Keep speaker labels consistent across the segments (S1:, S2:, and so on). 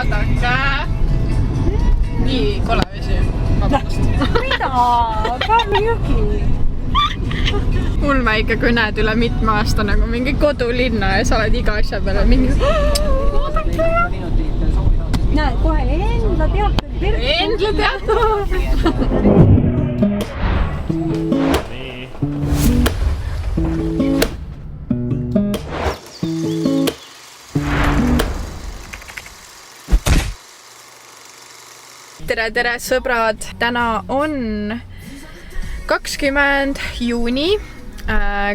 S1: vaadake. Nii kole vesi. Vabandust.
S2: Mida? Päevi jõgi.
S1: Ulme ikka, kui näed üle mitme aasta nagu mingi kodulinna ja sa oled iga asja peale mingi vaadake.
S2: Näed, kohe Endla teater.
S1: Endla teater. Tere, sõbrad! Täna on 20. juuni.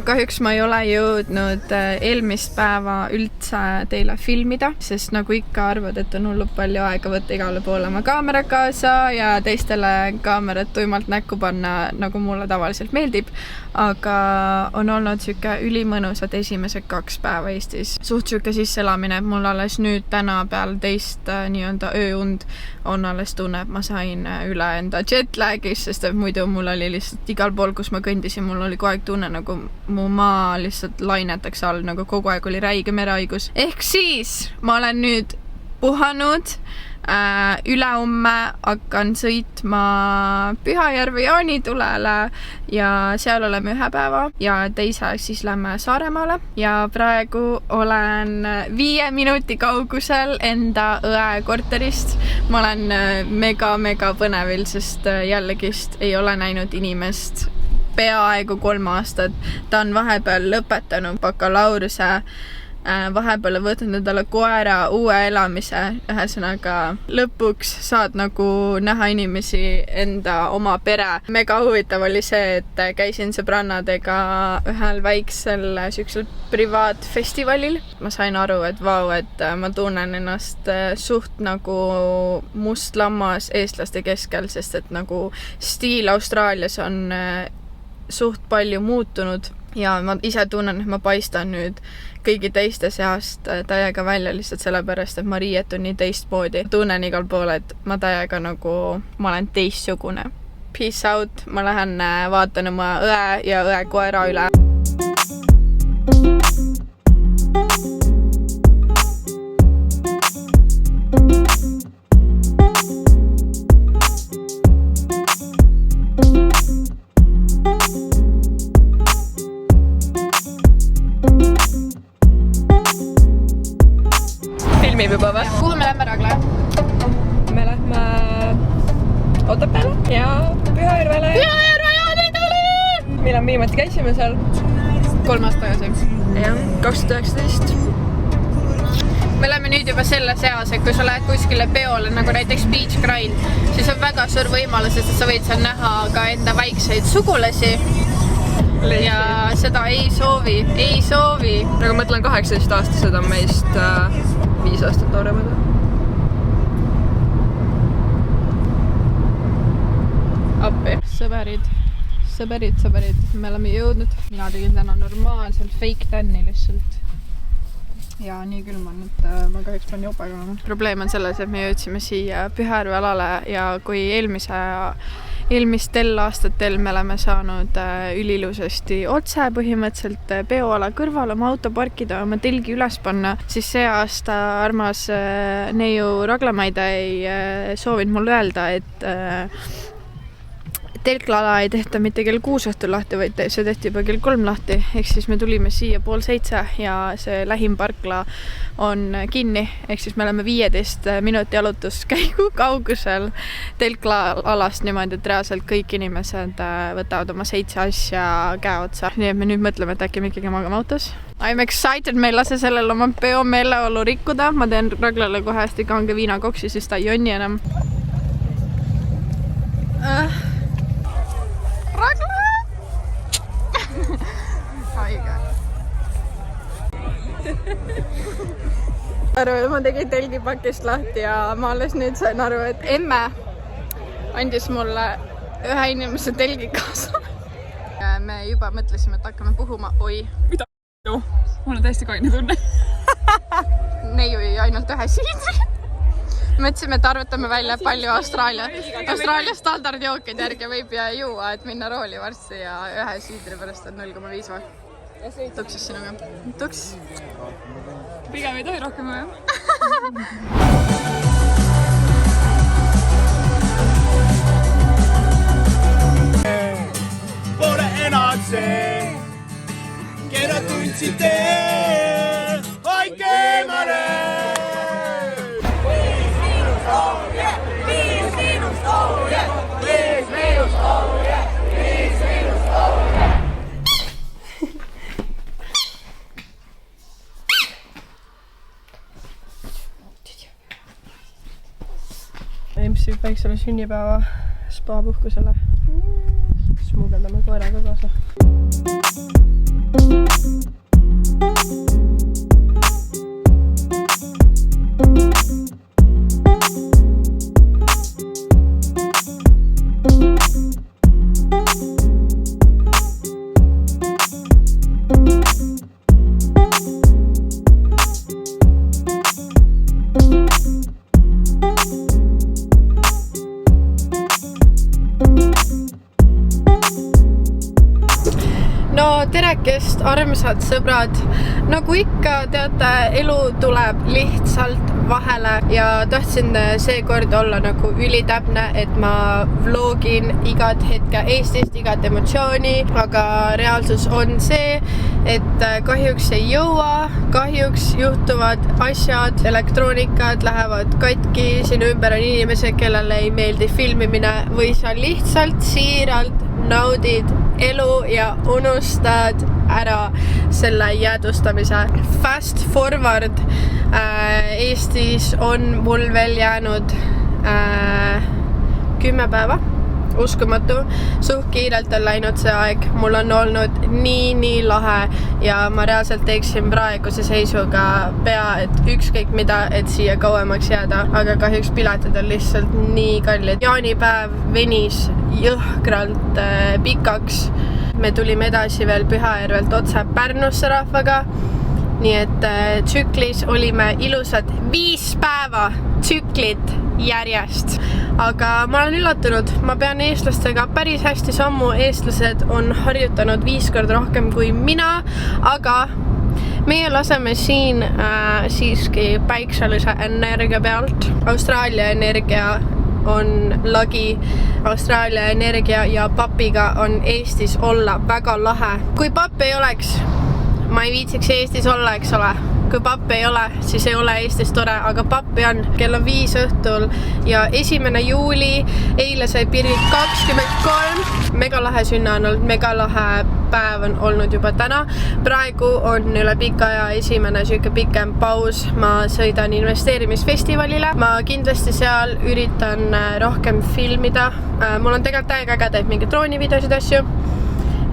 S1: Kahjuks ma ei ole jõudnud eelmist päeva üldse teile filmida, sest nagu ikka arvad, et on hullult palju aega võtta igale poole oma kaamera kaasa ja teistele kaamerat tuimalt näkku panna, nagu mulle tavaliselt meeldib. Aga on olnud siuke ülimõnusad esimesed 2 päeva Eestis. Suht siuke sisseelamine, et mul alles nüüd täna peal teist nii-öelda ööund on alles tunne, et ma sain üle enda jetlagis, sest et muidu mul oli lihtsalt igal pool, kus ma kõndisin, mul oli kogu aeg tunne, nagu mu maa lihtsalt lainetakse all, nagu kogu aeg oli räige merehaigus. Ehk siis ma olen nüüd puhanud. Ülehomme hakkan sõitma Pühajärve Jaanitulele ja seal oleme 1 päeva ja teise siis lähme Saaremaale ja praegu olen 5 minuti kaugusel enda õe korterist. Ma olen mega põnevil, sest jällegist ei ole näinud inimest peaaegu 3 aastat. Ta on vahepeal lõpetanud bakalaureuse, vahepeal võtnud endale koera uue elamise. Ühesõnaga lõpuks saad nagu näha inimesi enda oma pere. Mega huvitav oli see, et käisin sõbrannadega ühel väiksel siuksel privaatfestivalil. Ma sain aru, et vau, et ma tunnen ennast suht nagu must lammas eestlaste keskel, sest et nagu stiil Austraalias on suht palju muutunud ja ma ise tunnen, et ma paistan nüüd kõigi teiste seast täiega välja lihtsalt sellepärast, et ma riietun nii teistmoodi. Tunnen igal pool, et ma täiega nagu, ma olen teistsugune. Peace out, ma lähen vaatan oma õe ja õe koera üle. Juba või? Kuhu me lähme, Ragle?
S2: Me lähme Otepääle ja Pühajärvele.
S1: Pühajärve Jaanitule!
S2: Millal viimati käisime seal?
S1: 3 aastat tagasi.
S2: Jah, 2019.
S1: Me oleme nüüd juba selles eas, et kui sa lähed kuskile peole, nagu näiteks Beach Grind, siis on väga suur võimalus, et sa võid seal näha ka enda väikseid sugulasi. Ja seda ei soovi.
S2: Nagu mõtlen 18-aastased on meist 5 aastat nooremad.
S1: Appi. Sõberid. Me oleme jõudnud. Mina tegin täna normaalselt fake tanni lihtsalt. Ja nii külm on, et ma kahjuks pean jope ka. Probleem on selles, et me jõudsime siia Pühajärve alale ja kui eelmistel aastatel me oleme saanud ülilusasti otse põhimõtteliselt peoala kõrval oma auto parkida, oma telgi üles panna, siis see aasta armas neiu Raglamaide ei soovinud mulle öelda, et telklala ei tehta mitte kell 6 õhtul lahti, vaid see tehti juba kell 3 lahti. Ehk siis me tulime siia 6:30 ja see lähim parkla on kinni. Ehk siis me oleme 15 minuti jalutuskäigu kaugusel telklalast niimoodi, et reaalselt kõik inimesed võtavad oma 7 asja käe otsa. Nii et me nüüd mõtleme, et äkki me ikkagi magame autos. I'm excited, me ei lase sellel oma peo meeleolu rikkuda. Ma teen Raglale kohe hästi kange viinakoksi, siis ta ei jonni enam. Ragle! Haige. Ma tegin telgipakist lahti ja ma alles nüüd sain aru, et emme andis mulle ühe inimese telgi kaasa. Me juba mõtlesime, et hakkame puhuma. Oi.
S2: Mida? Mul on täiesti kaine tunne.
S1: Neiu jõi ainult ühe siidri. Mõtlesime, et arvutame välja palju Austraalia standardjookid järgi võib juua, et minna rooli varsti ja ühe siidri pärast on 0,5 või. Tuksis sinuga? Tuks.
S2: Pigem ei tohi rohkem või?
S3: Smuusi Päiksele sünnipäeva spa-puhkusele. Smuugeldame koeraga kaasa.
S1: Terekest, armsad sõbrad, nagu ikka teate, elu tuleb lihtsalt vahele ja tahtsin seekord olla nagu ülitäpne, et ma vlogin igat hetke Eestist, igat emotsiooni, aga reaalsus on see, et kahjuks ei jõua, kahjuks juhtuvad asjad, elektroonikad lähevad katki, sinu ümber on inimesed, kellele ei meeldi filmimine või sa lihtsalt siiralt naudid elu ja unustad ära selle jäädustamise. Fast forward, Eestis on mul veel jäänud 10 päeva. Uskumatu, suht kiirelt on läinud see aeg, mul on olnud nii lahe ja ma reaalselt teeksin praeguse seisuga pea, et ükskõik mida, et siia kauemaks jääda, aga kahjuks piletid on lihtsalt nii kallid. Jaanipäev venis jõhkralt pikaks. Me tulime edasi veel Pühajärvelt otse Pärnusse rahvaga, nii et tsüklis olime ilusad 5 päeva tsüklit järjest. Aga ma olen üllatunud, ma pean eestlastega päris hästi sammu, eestlased on harjutanud 5 korda rohkem kui mina, aga meie laseme siin siiski päikselise energia pealt. Austraalia energia on lagi, Austraalia energia ja papiga on Eestis olla väga lahe. Kui papp ei oleks, ma ei viitsiks Eestis olla, eks ole. Kui papp ei ole, siis ei ole Eestis tore, aga pappi on. Kell on 5 õhtul ja 1. juuli, eile sai piirid 23. Megalahe sünna on olnud, megalahe päev on olnud juba täna. Praegu on üle pika aja esimene süke pikem paus. Ma sõidan investeerimisfestivalile. Ma kindlasti seal üritan rohkem filmida. Mul on tegelikult täiega ägedaid mingi droonivideosid asju.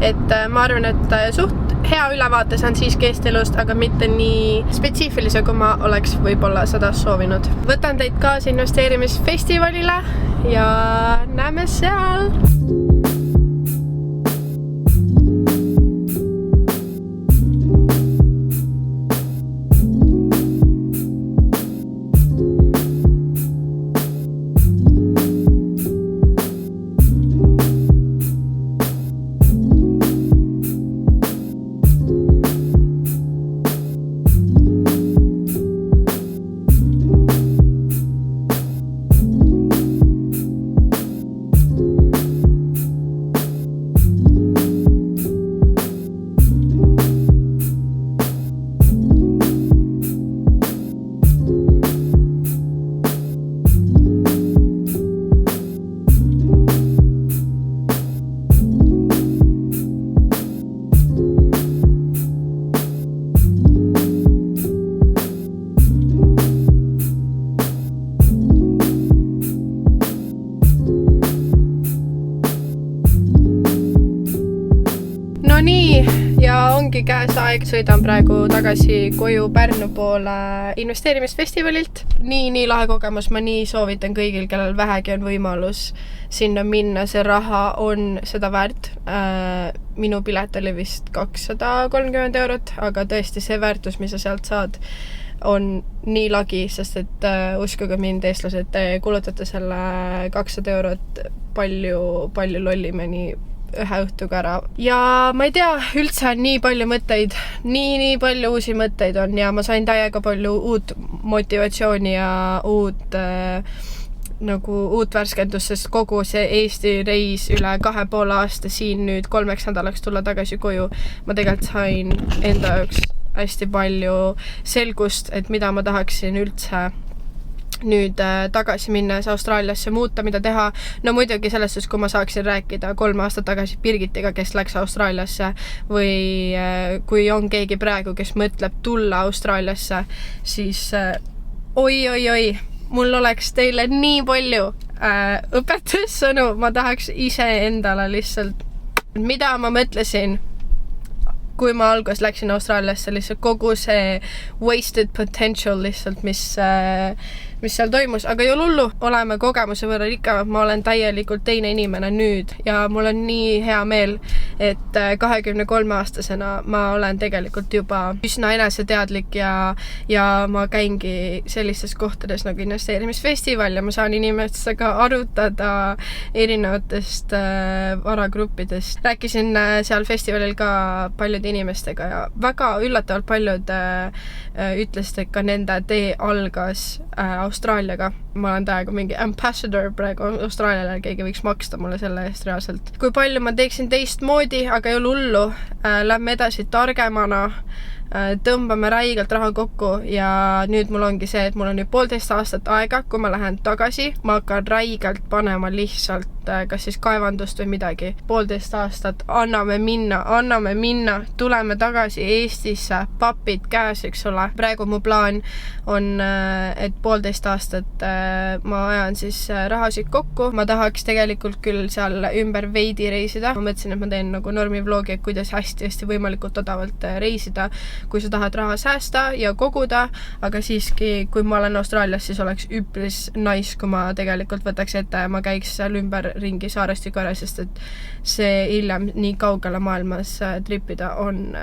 S1: Et ma arvan, et suht hea ülevaate saan siiski Eesti elust, aga mitte nii spetsiifilise, kui ma oleks võib-olla seda soovinud. Võtan teid kaasa investeerimisfestivalile ja näeme seal! Ongi käes aeg, sõidan praegu tagasi koju Pärnu poole investeerimisfestivalilt. Nii lahe kogemus, ma nii soovitan kõigil, kellel vähegi on võimalus sinna minna. See raha on seda väärt. Minu pilet oli vist 230 €, aga tõesti see väärtus, mis sa sealt saad, on nii lagi, sest et uskuge mind, eestlased, te kulutate selle 200 € palju lollimeni ühe õhtuga ära. Ja ma ei tea, üldse on nii palju mõtteid, nii palju uusi mõtteid on ja ma sain täiega palju uut motivatsiooni ja uut värskendust, sest kogu see Eesti reis üle 2,5 aasta siin nüüd 3 nädalaks tulla tagasi koju. Ma tegelikult sain enda jaoks hästi palju selgust, et mida ma tahaksin üldse nüüd tagasi minnes Austraaliasse muuta, mida teha. No muidugi selles suhtes, kui ma saaksin rääkida 3 aastat tagasi Birgitiga, kes läks Austraaliasse või kui on keegi praegu, kes mõtleb tulla Austraaliasse, siis oi, mul oleks teile nii palju
S3: õpetussõnu, ma tahaks ise endale lihtsalt, mida ma mõtlesin, kui ma alguses läksin Austraaliasse, lihtsalt kogu see wasted potential lihtsalt, mis seal toimus, aga ei ole hullu, oleme kogemuse võrra rikkamad, ma olen täielikult teine inimene nüüd ja mul on nii hea meel, et 23-aastasena ma olen tegelikult juba üsna eneseteadlik ja ma käingi sellistes kohtades nagu investeerimisfestival ja ma saan inimestega arutada erinevatest varagruppidest. Rääkisin seal festivalil ka paljude inimestega ja väga üllatavalt paljud ütlesid, et ka nende tee algas Austraaliaga. Ma olen täiega mingi ambassador praegu Austraaliale, keegi võiks maksta mulle selle eest reaalselt. Kui palju ma teeksin teistmoodi, aga ei ole hullu. Lähme edasi targemana, tõmbame räigelt raha kokku ja nüüd mul ongi see, et mul on nüüd 1,5 aastat aega, kui ma lähen tagasi, ma hakkan räigelt panema lihtsalt kas siis kaevandust või midagi. 1,5 aastat, anname minna, tuleme tagasi Eestisse, papid käes, eks ole. Praegu mu plaan on, et 1,5 aastat ma ajan siis rahasid kokku. Ma tahaks tegelikult küll seal ümber veidi reisida. Ma mõtlesin, et ma teen nagu normivlogi, et kuidas hästi võimalikult odavalt reisida, kui sa tahad raha säästa ja koguda, aga siiski, kui ma olen Austraalias, siis oleks üpris nice, kui ma tegelikult võtaks ette ja ma käiks seal ümber ringi saarest ja korra, sest et see hiljem nii kaugele maailmas tripida on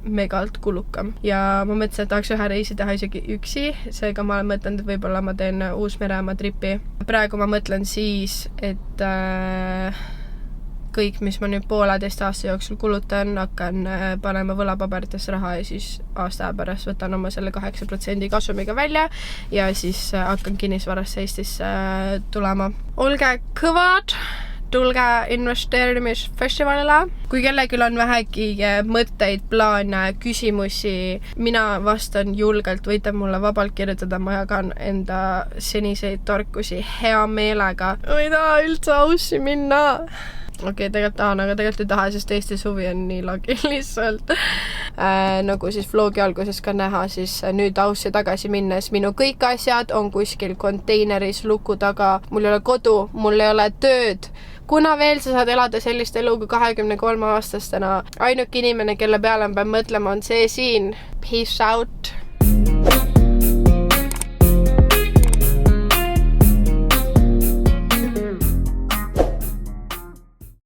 S3: megalt kulukam. Ja ma mõtlesin, et tahaks ühe reisi teha isegi üksi, seega ma olen mõtlenud, et võib-olla ma teen Uus-Meremaa tripi. Praegu ma mõtlen siis, et kõik, mis ma nüüd 1,5 aasta jooksul kulutan, hakkan panema võlapaberitesse raha ja siis aasta pärast võtan oma selle 8% kasumiga välja ja siis hakkan kinnisvarasse Eestisse tulema. Olge kõvad, tulge investeerimisfestivalile. Kui kellelgi on vähegi mõtteid, plaane, küsimusi, mina vastan julgelt, võite mulle vabalt kirjutada, ma jagan enda seniseid tarkusi hea meelega. Ma ei taha üldse aussi minna. Okei, tegelikult tahan, aga tegelikult ei taha, sest Eesti suvi on nii lagi lihtsalt. Nagu siis vlogi alguses ka näha, siis nüüd Aussi tagasi minnes minu kõik asjad on kuskil konteineris luku taga. Mul ei ole kodu, mul ei ole tööd. Kuna veel sa saad elada sellist elu kui 23-aastastena, ainuke inimene, kelle peale ma pean mõtlema, on see siin. Peace out!